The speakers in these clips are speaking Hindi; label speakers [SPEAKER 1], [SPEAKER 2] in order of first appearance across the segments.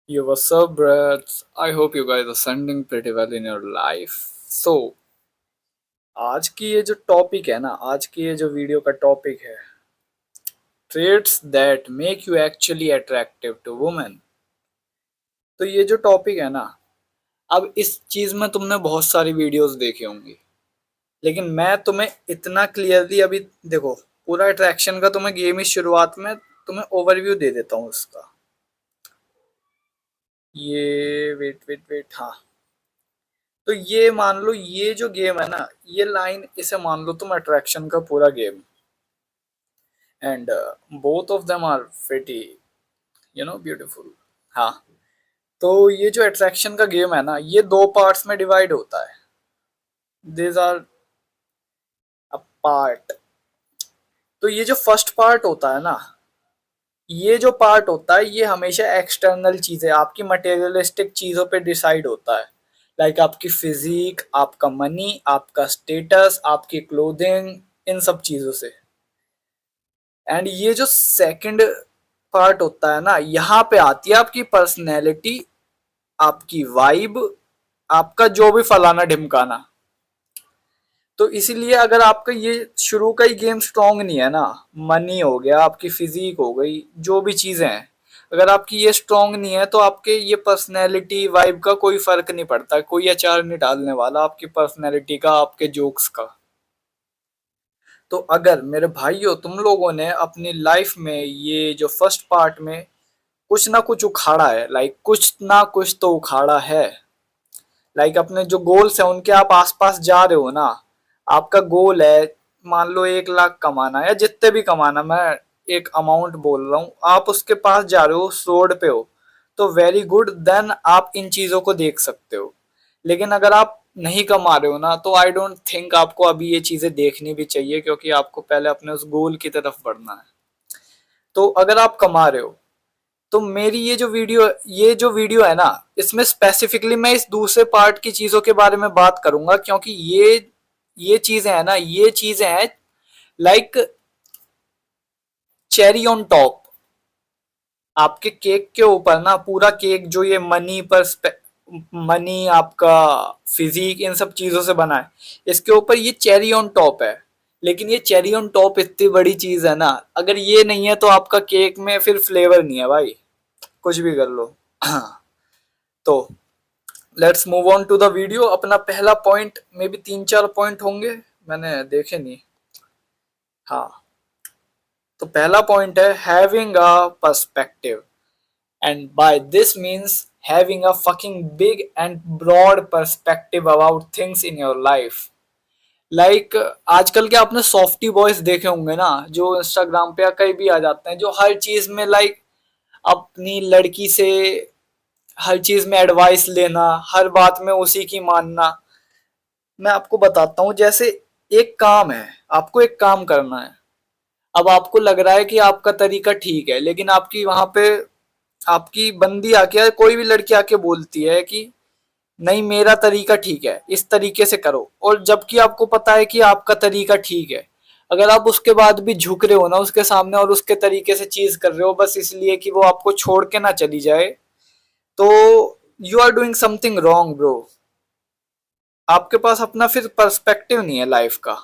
[SPEAKER 1] Yo, what's up, brats? I hope you guys are sending pretty well in your life. So, आज की ये जो टॉपिक है ना, आज की ये जो वीडियो का टॉपिक है, traits that make you actually attractive to women. तो ये जो टॉपिक है ना, अब इस चीज में तुमने बहुत सारी वीडियोस देखी होंगी, लेकिन मैं तुम्हें इतना क्लियरली अभी देखो, पूरा अट्रैक्शन का तुम्हें गेम ही शुरुआत में तुम्हें ओवरव्यू दे देता हूँ उसका। ये वेट वेट वेट, हाँ। तो ये मान लो, ये जो गेम है ना, ये लाइन इसे मान लो तुम अट्रैक्शन का पूरा game, and both of them are pretty beautiful. हाँ। तो ये जो अट्रैक्शन का गेम है ना, ये दो पार्ट्स में डिवाइड होता है। This are a part. तो ये जो फर्स्ट पार्ट होता है ना, ये जो पार्ट होता है, ये हमेशा एक्सटर्नल चीजें, आपकी मटेरियलिस्टिक चीजों पे डिसाइड होता है। लाइक आपकी फिजिक, आपका मनी, आपका स्टेटस, आपकी क्लोथिंग, इन सब चीजों से। एंड ये जो सेकंड पार्ट होता है ना, यहाँ पे आती है आपकी पर्सनैलिटी, आपकी वाइब, आपका जो भी फलाना ढिमकाना। तो इसीलिए अगर आपका ये शुरू का ही गेम स्ट्रांग नहीं है ना, मनी हो गया, आपकी फिजिक हो गई, जो भी चीजें हैं, अगर आपकी ये स्ट्रांग नहीं है, तो आपके ये पर्सनैलिटी वाइब का कोई फर्क नहीं पड़ता, कोई अचार नहीं डालने वाला आपकी पर्सनैलिटी का, आपके जोक्स का। तो अगर मेरे भाइयों तुम लोगों ने अपनी लाइफ में ये जो फर्स्ट पार्ट में कुछ ना कुछ उखाड़ा है, लाइक कुछ ना कुछ तो उखाड़ा है, लाइक अपने जो गोल्स है उनके आप आसपास जा रहे हो ना, आपका गोल है मान लो 1 लाख कमाना या जितने भी कमाना, मैं एक अमाउंट बोल रहा हूँ, आप उसके पास जा रहे हो, उस रोड पे हो, तो वेरी गुड, देन आप इन चीजों को देख सकते हो। लेकिन अगर आप नहीं कमा रहे हो ना, तो आई डोंट थिंक आपको अभी ये चीजें देखनी भी चाहिए, क्योंकि आपको पहले अपने उस गोल की तरफ बढ़ना है। तो अगर आप कमा रहे हो, तो मेरी ये जो वीडियो है ना, इसमें स्पेसिफिकली मैं इस दूसरे पार्ट की चीजों के बारे में बात करूंगा, क्योंकि ये चीजें है ना, ये चीजें हैं लाइक चेरी ऑन टॉप। आपके केक के ऊपर ना, पूरा केक जो ये मनी, आपका फिजिक, इन सब चीजों से बना है, इसके ऊपर ये चेरी ऑन टॉप है। लेकिन ये चेरी ऑन टॉप इतनी बड़ी चीज है ना, अगर ये नहीं है तो आपका केक में फिर फ्लेवर नहीं है भाई, कुछ भी कर लो। तो let's move on to the video. अपना पहला पॉइंट में भी 3-4 पॉइंट होंगे, मैंने देखे नहीं। हाँ। तो पहला पॉइंट है having a perspective, and by this means having a fucking big and broad perspective about things in your life. Like आजकल के आपने सॉफ्टी बॉयज देखे होंगे ना, जो इंस्टाग्राम पे या कहीं भी आ जाते हैं, जो हर चीज में लाइक अपनी लड़की से हर चीज में एडवाइस लेना, हर बात में उसी की मानना। मैं आपको बताता हूँ, जैसे एक काम है, आपको एक काम करना है, अब आपको लग रहा है कि आपका तरीका ठीक है, लेकिन आपकी वहां पे आपकी बंदी आके, कोई भी लड़की आके बोलती है कि नहीं मेरा तरीका ठीक है, इस तरीके से करो, और जबकि आपको पता है कि आपका तरीका ठीक है, अगर आप उसके बाद भी झुक रहे हो ना उसके सामने और उसके तरीके से चीज कर रहे हो बस इसलिए कि वो आपको छोड़ के ना चली जाए, तो you are doing something wrong bro. आपके पास अपना फिर पर्सपेक्टिव नहीं है लाइफ का।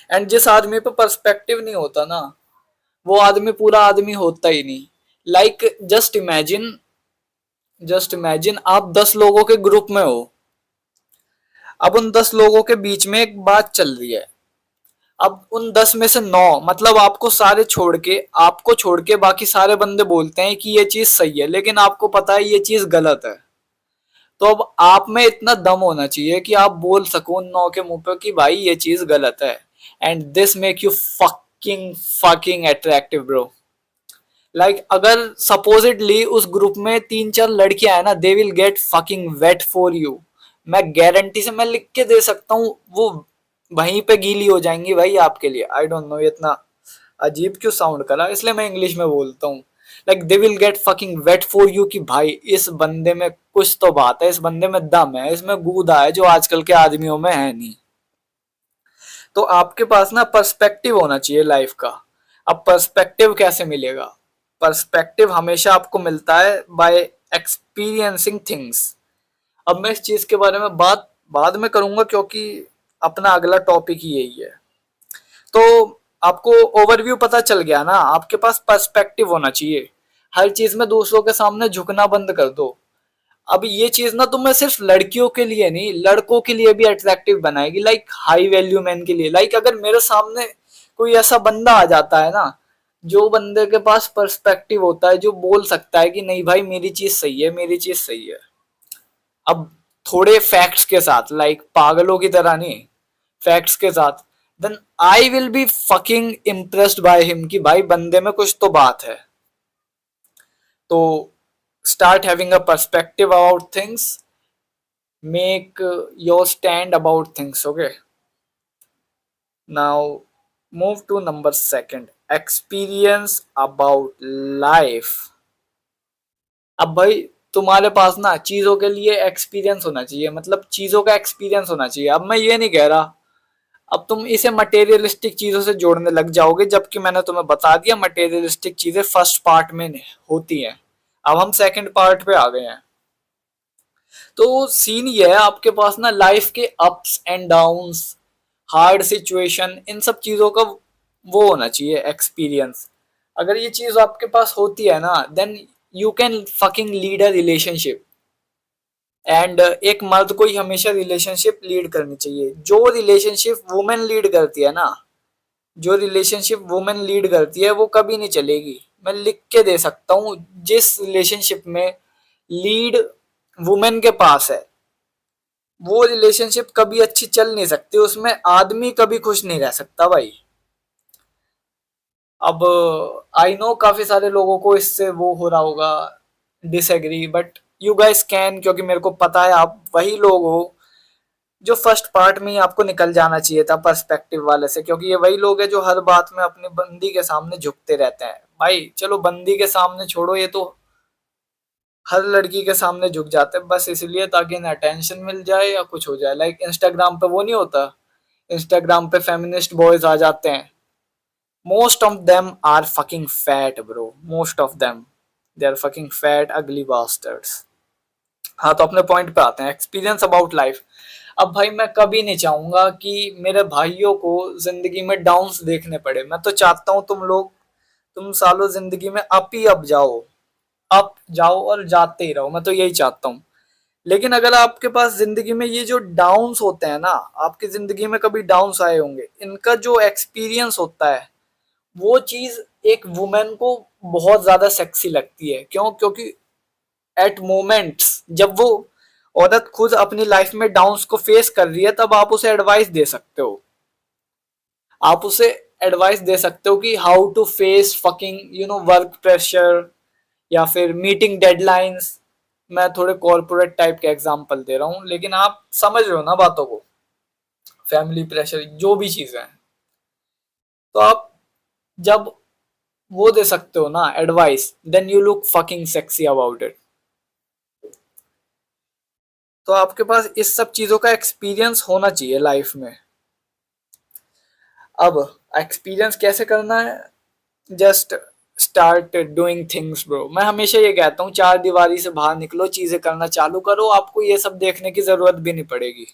[SPEAKER 1] एंड जिस आदमी पे पर्सपेक्टिव नहीं होता ना, वो आदमी पूरा आदमी होता ही नहीं। लाइक जस्ट इमेजिन आप 10 लोगों के ग्रुप में हो, अब उन 10 लोगों के बीच में एक बात चल रही है, अब उन 10 में से 9, मतलब आपको छोड़ के बाकी सारे बंदे बोलते हैं कि ये चीज सही है, लेकिन आपको पता है ये चीज गलत है। तो अब आप में इतना दम होना चाहिए कि आप बोल सको उन 9 के मुंह पे कि भाई ये चीज गलत है, and this make you fucking fucking attractive bro. Like अगर सपोजिटली उस ग्रुप में 3-4 लड़कियां है ना, they will get fucking wait for you. मैं गारंटी से मैं लिख के दे सकता हूँ, वो वहीं पे गीली हो जाएंगी भाई आपके लिए। आई डोंट नो इतना अजीब क्यों साउंड करा, इसलिए मैं इंग्लिश में बोलता हूँ। Like they will get fucking wait for you कि भाई इस बंदे में कुछ तो बात है, इस बंदे में दम है, इसमें गूदा है जो आजकल के आदमियों में है नहीं। तो आपके पास ना पर्सपेक्टिव होना चाहिए लाइफ का। अब पर्सपेक्टिव कैसे मिलेगा? पर्सपेक्टिव हमेशा आपको मिलता है बाय एक्सपीरियंसिंग थिंग्स। अब मैं इस चीज के बारे में बात बाद में करूंगा क्योंकि अपना अगला टॉपिक ही यही है। तो आपको ओवरव्यू पता चल गया ना, आपके पास पर्सपेक्टिव होना चाहिए। हर चीज में दूसरों के सामने झुकना बंद कर दो। अब ये चीज ना तुम्हें सिर्फ लड़कियों के लिए नहीं, लड़कों के लिए भी अट्रैक्टिव बनाएगी, लाइक हाई वैल्यू मैन के लिए। लाइक अगर मेरे सामने कोई ऐसा बंदा आ जाता है ना, जो बंदे के पास पर्सपेक्टिव होता है, जो बोल सकता है कि नहीं भाई मेरी चीज सही है, मेरी चीज सही है। अब थोड़े फैक्ट्स के साथ, लाइक पागलों की तरह नहीं, फैक्ट्स के साथ, then I will be fucking impressed by him कि भाई बंदे में कुछ तो बात है। तो start having a perspective about things, make your stand about things. Okay, now move to number second, experience about life। अब भाई तुम्हारे पास ना चीजों के लिए एक्सपीरियंस होना चाहिए, मतलब चीजों का एक्सपीरियंस होना चाहिए। अब मैं ये नहीं कह रहा अब तुम इसे मटेरियलिस्टिक चीजों से जोड़ने लग जाओगे, जबकि मैंने तुम्हें बता दिया मटेरियलिस्टिक चीजें फर्स्ट पार्ट में होती हैं। अब हम सेकंड पार्ट पे आ गए हैं। तो सीन ये है, आपके पास ना लाइफ के ups and downs, hard situation, इन सब चीजों का वो होना चाहिए एक्सपीरियंस। अगर ये चीज आपके पास होती है ना, then you can fucking lead a relationship. And एक मर्द को ही हमेशा रिलेशनशिप लीड करनी चाहिए। जो रिलेशनशिप वुमेन लीड करती है ना, जो रिलेशनशिप वुमेन लीड करती है वो कभी नहीं चलेगी। मैं लिख के दे सकता हूँ, जिस रिलेशनशिप में लीड वुमेन के पास है वो रिलेशनशिप कभी अच्छी चल नहीं सकती, उसमें आदमी कभी खुश नहीं रह सकता भाई। अब आई नो काफी सारे लोगों को इससे वो हो रहा होगा disagree, but you guys can, क्योंकि मेरे को पता है आप वही लोग हो जो फर्स्ट पार्ट में ही आपको निकल जाना चाहिए था पर्सपेक्टिव वाले से, क्योंकि ये वही लोग हैं जो हर बात में अपनी बंदी के सामने झुकते रहते हैं। भाई चलो बंदी के सामने छोड़ो, ये तो हर लड़की के सामने झुक जाते हैं बस इसलिए ताकि इन्हें अटेंशन मिल जाए या कुछ हो जाए। लाइक इंस्टाग्राम पे वो नहीं होता, इंस्टाग्राम पे फेमिनिस्ट बॉयज आ जाते हैं। Most of them are fucking fat bro, most of them they are fucking fat ugly bastards. हाँ, तो अपने पॉइंट पे आते हैं, एक्सपीरियंस अबाउट लाइफ। अब भाई मैं कभी नहीं चाहूंगा कि मेरे भाइयों को जिंदगी में डाउन्स देखने पड़े। मैं तो चाहता हूँ तुम सालों जिंदगी में अप ही अप जाओ, अप जाओ और जाते ही रहो। मैं तो यही चाहता हूँ। लेकिन अगर आपके पास जिंदगी में ये जो डाउन्स होते हैं ना, आपकी जिंदगी में कभी डाउन्स आए होंगे, इनका जो एक्सपीरियंस होता है वो चीज एक वुमेन को बहुत ज्यादा सेक्सी लगती है। क्यों? क्योंकि एट मोमेंट्स जब वो औरत खुद अपनी लाइफ में डाउन्स को फेस कर रही है, तब आप उसे एडवाइस दे सकते हो। आप उसे एडवाइस दे सकते हो कि how to face fucking work pressure या फिर मीटिंग डेडलाइंस। मैं थोड़े कॉर्पोरेट टाइप के एग्जांपल दे रहा हूँ, लेकिन आप समझ रहे हो ना बातों को। फैमिली प्रेशर जो भी चीजें हैं, तो आप जब वो दे सकते हो ना advice, then you look fucking sexy about it. तो आपके पास इस सब चीजों का एक्सपीरियंस होना चाहिए लाइफ में। अब एक्सपीरियंस कैसे करना है? Just start doing things bro. मैं हमेशा ये कहता हूँ, चार दीवारी से बाहर निकलो, चीजें करना चालू करो, आपको ये सब देखने की जरूरत भी नहीं पड़ेगी,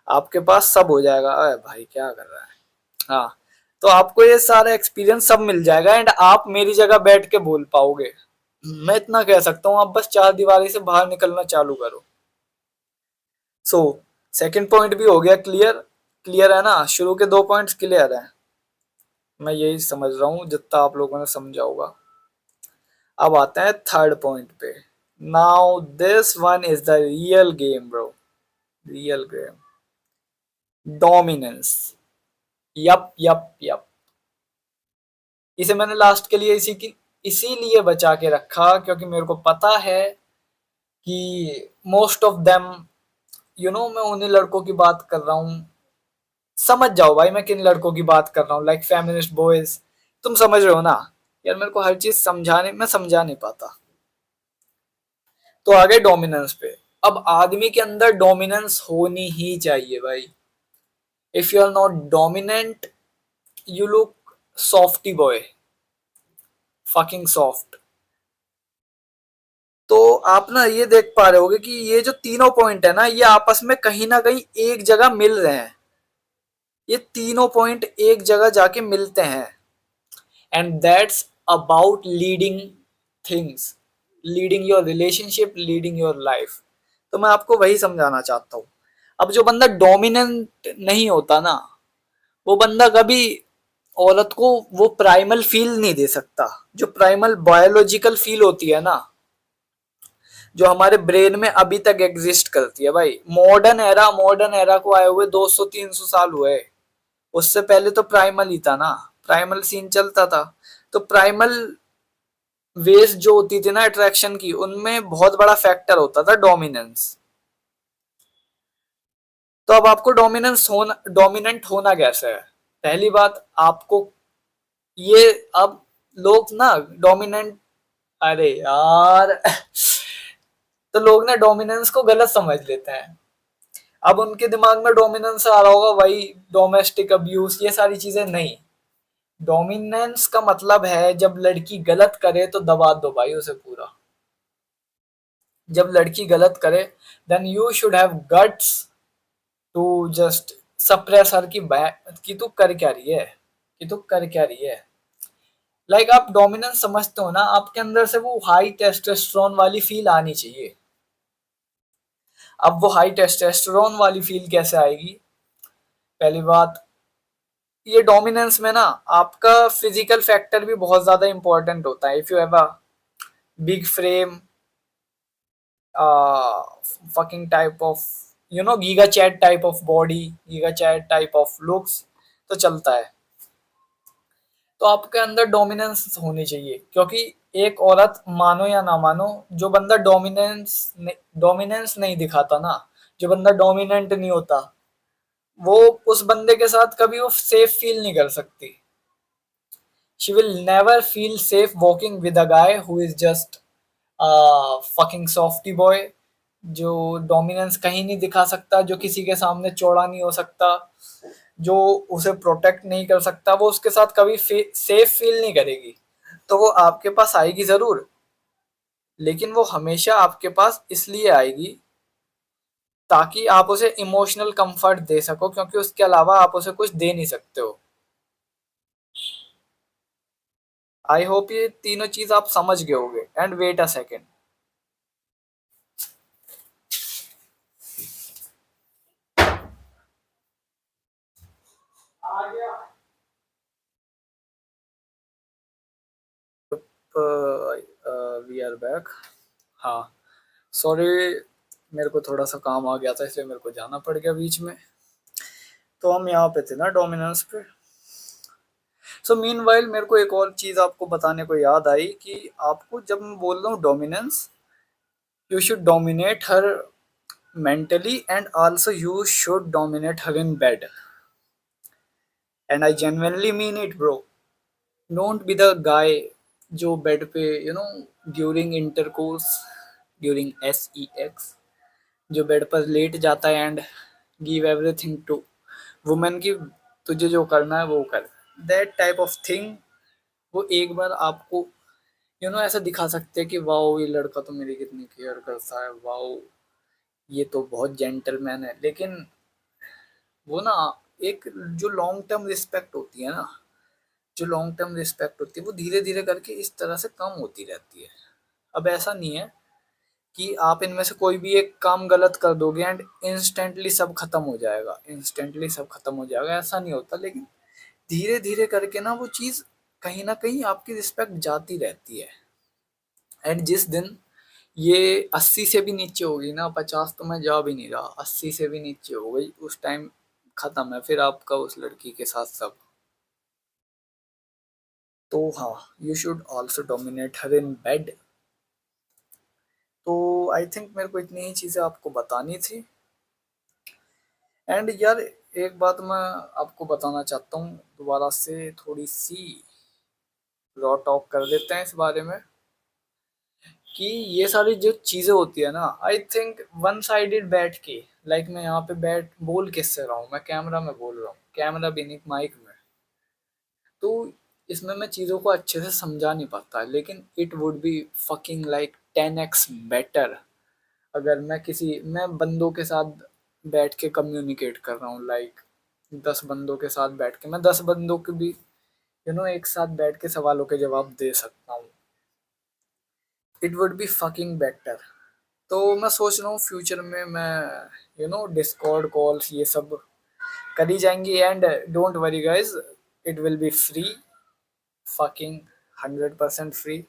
[SPEAKER 1] आपके पास सब हो जाएगा। अरे भाई क्या कर रहा है? हाँ, तो आपको ये सारा एक्सपीरियंस सब मिल जाएगा एंड आप मेरी जगह बैठ के बोल पाओगे। मैं इतना कह सकता हूँ, आप बस चार दीवारी से बाहर निकलना चालू करो। सो सेकंड पॉइंट भी हो गया क्लियर। क्लियर है ना? शुरू के दो पॉइंट्स क्लियर है, मैं यही समझ रहा हूँ जितना आप लोगों ने समझा होगा। अब आते हैं थर्ड पॉइंट पे। Now this one is the real game bro, real game, dominance. Yup yup yup. इसे मैंने लास्ट के लिए इसीलिए बचा के रखा क्योंकि मेरे को पता है कि मोस्ट ऑफ देम मैं उन्हीं लड़कों की बात कर रहा हूँ। समझ जाओ भाई मैं किन लड़कों की बात कर रहा हूँ, लाइक फेमिनिस्ट बॉयज। तुम समझ रहे हो ना? यार मेरे को हर चीज मैं समझा नहीं पाता। तो आगे डोमिनेंस पे। अब आदमी के अंदर डोमिनेंस होनी ही चाहिए भाई। If you are not dominant, you look softy boy. Fucking soft. तो आप ना ये देख पा रहे होगे कि ये जो तीनों पॉइंट है ना, ये आपस में कहीं ना कहीं एक जगह मिल रहे हैं। ये तीनों पॉइंट एक जगह जाके मिलते हैं। And that's about leading things, leading your relationship, leading your life. तो मैं आपको वही समझाना चाहता हूँ। अब जो बंदा डोमिनेंट नहीं होता ना, वो बंदा कभी औरत को वो प्राइमल फील नहीं दे सकता, जो प्राइमल बायोलॉजिकल फील होती है ना, जो हमारे ब्रेन में अभी तक एग्जिस्ट करती है। भाई मॉडर्न एरा को आए हुए 200-300 साल हुए। उससे पहले तो प्राइमल ही था ना, प्राइमल सीन चलता था। तो प्राइमल वेज जो होती थी ना अट्रैक्शन की, उनमें बहुत बड़ा फैक्टर होता था डोमिनेंस। तो अब आपको डोमिनेंट होना कैसे है? पहली बात आपको ये, अब लोग ना डोमिनेंट, अरे यार तो लोग ना डोमिनेंस को गलत समझ लेते हैं। अब उनके दिमाग में डोमिनेंस आ रहा होगा भाई डोमेस्टिक अब्यूज, ये सारी चीजें नहीं। डोमिनेंस का मतलब है जब लड़की गलत करे तो दबा दो भाई उसे पूरा। जब लड़की गलत करे, then you should have guts to just suppress her कि तू कर क्या रही है, कि तू कर क्या रही है। लाइक आप डोमिनेंस समझते हो ना, आपके अंदर से वो हाई टेस्टोस्टेरोन वाली फील आनी चाहिए। अब वो हाई टेस्टोस्टेरोन वाली फील कैसे आएगी? पहली बात, ये डोमिनेंस में ना आपका फिजिकल फैक्टर भी बहुत ज्यादा इंपॉर्टेंट होता है। If you have a big frame, fucking type of, giga chad type of body, giga chad type of looks, तो चलता है। तो आपके अंदर डोमिनेंस होनी चाहिए, क्योंकि एक औरत, मानो या ना मानो, जो बंदा डोमिनेंस नहीं दिखाता ना, जो बंदा डोमिनेंट नहीं होता, वो उस बंदे के साथ कभी वो सेफ फील नहीं कर सकती। She will never feel safe walking with a guy who is just fucking softy boy, जो डोमिनेंस कहीं नहीं दिखा सकता, जो किसी के सामने चौड़ा नहीं हो सकता, जो उसे प्रोटेक्ट नहीं कर सकता, वो उसके साथ कभी सेफ फील नहीं करेगी। तो वो आपके पास आएगी जरूर, लेकिन वो हमेशा आपके पास इसलिए आएगी ताकि आप उसे इमोशनल कंफर्ट दे सको, क्योंकि उसके अलावा आप उसे कुछ दे नहीं सकते हो। आई होप ये तीनों चीज आप समझ गए होगे। And wait a second, we are back. हाँ, सॉरी, मेरे को थोड़ा सा काम आ गया था, इसलिए मेरे को जाना पड़ गया बीच में। तो हम यहाँ पे थे ना, डोमिनेंस पे। सो मीनवाइल मेरे को एक और चीज आपको बताने को याद आई कि आपको जब मैं बोल रहा हूँ dominance, you should dominate her mentally, and also you should dominate her in bed. And I genuinely mean it, bro. Don't be the guy जो बेड पे ड्यूरिंग इंटरकोर्स, ड्यूरिंग सेक्स, जो बेड पर लेट जाता है and give everything to women की, तुझे जो करना है वो कर, दैट टाइप ऑफ थिंग। वो एक बार आपको ऐसा दिखा सकते हैं कि वाओ ये लड़का तो मेरी कितनी केयर करता है, वाओ ये तो बहुत जेंटलमैन है। लेकिन वो ना, एक जो लॉन्ग टर्म रिस्पेक्ट होती है ना, जो लॉन्ग टर्म रिस्पेक्ट होती है, वो धीरे धीरे करके इस तरह से कम होती रहती है। अब ऐसा नहीं है कि आप इनमें से कोई भी एक काम गलत कर दोगे एंड इंस्टेंटली सब खत्म हो जाएगा, इंस्टेंटली सब खत्म हो जाएगा, ऐसा नहीं होता। लेकिन धीरे धीरे करके ना वो चीज़ कहीं ना कहीं आपकी रिस्पेक्ट जाती रहती है। एंड जिस दिन ये 80 से भी नीचे होगी ना, 50 तो मैं जा भी नहीं रहा, 80 से भी नीचे हो गई, उस टाइम खत्म है फिर आपका उस लड़की के साथ सब। तो हाँ, you should also dominate her in bed. तो आई थिंक मेरे को इतनी ही चीज़ें आपको बतानी थी। एंड यार, एक बात मैं आपको बताना चाहता हूँ दोबारा से, थोड़ी सी रॉ टॉक कर देते हैं इस बारे में, कि ये सारी जो चीज़ें होती है ना, आई थिंक वन साइडेड बैठ के, लाइक मैं यहाँ पे बैठ बोल किससे रहा हूँ, मैं कैमरा में बोल रहा हूँ, कैमरा भी नहीं, माइक में। तो इसमें मैं चीज़ों को अच्छे से समझा नहीं पाता, लेकिन it would be fucking like 10x better अगर मैं बंदों के साथ बैठ के कम्युनिकेट कर रहा हूँ, लाइक 10 बंदों के साथ बैठ के मैं 10 बंदों के भी एक साथ बैठ के सवालों के जवाब दे सकता हूँ। It would be fucking better. तो मैं सोच रहा हूँ फ्यूचर में मैं डिस्कॉर्ड कॉल्स ये सब करी जाएंगी, and don't worry guys, it will be free, fucking 100% free.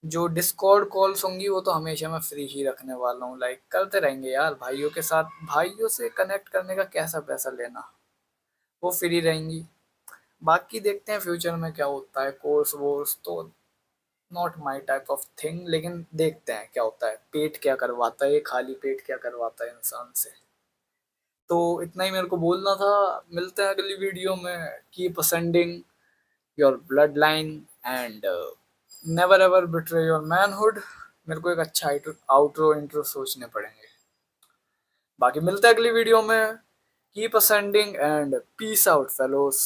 [SPEAKER 1] जो डिस्कॉर्ड कॉल्स होंगी वो तो हमेशा मैं फ्री ही रखने वाला हूँ, लाइक करते रहेंगे यार भाइयों के साथ, भाइयों से कनेक्ट करने का कैसा पैसा लेना, वो फ्री रहेंगी। बाकी देखते हैं फ्यूचर में क्या होता है, कोर्स वोर्स तो not my type of thing, लेकिन देखते हैं क्या होता है, पेट क्या करवाता है, ये खाली पेट क्या करवाता है इंसान से। तो इतना ही मेरे को बोलना था। मिलते हैं अगली वीडियो में। Keep ascending your blood line and never ever betray your manhood. मेरे को एक अच्छा आउटरो इंट्रो सोचने पड़ेंगे। बाकी मिलते हैं अगली वीडियो में। Keep ascending and peace out fellows.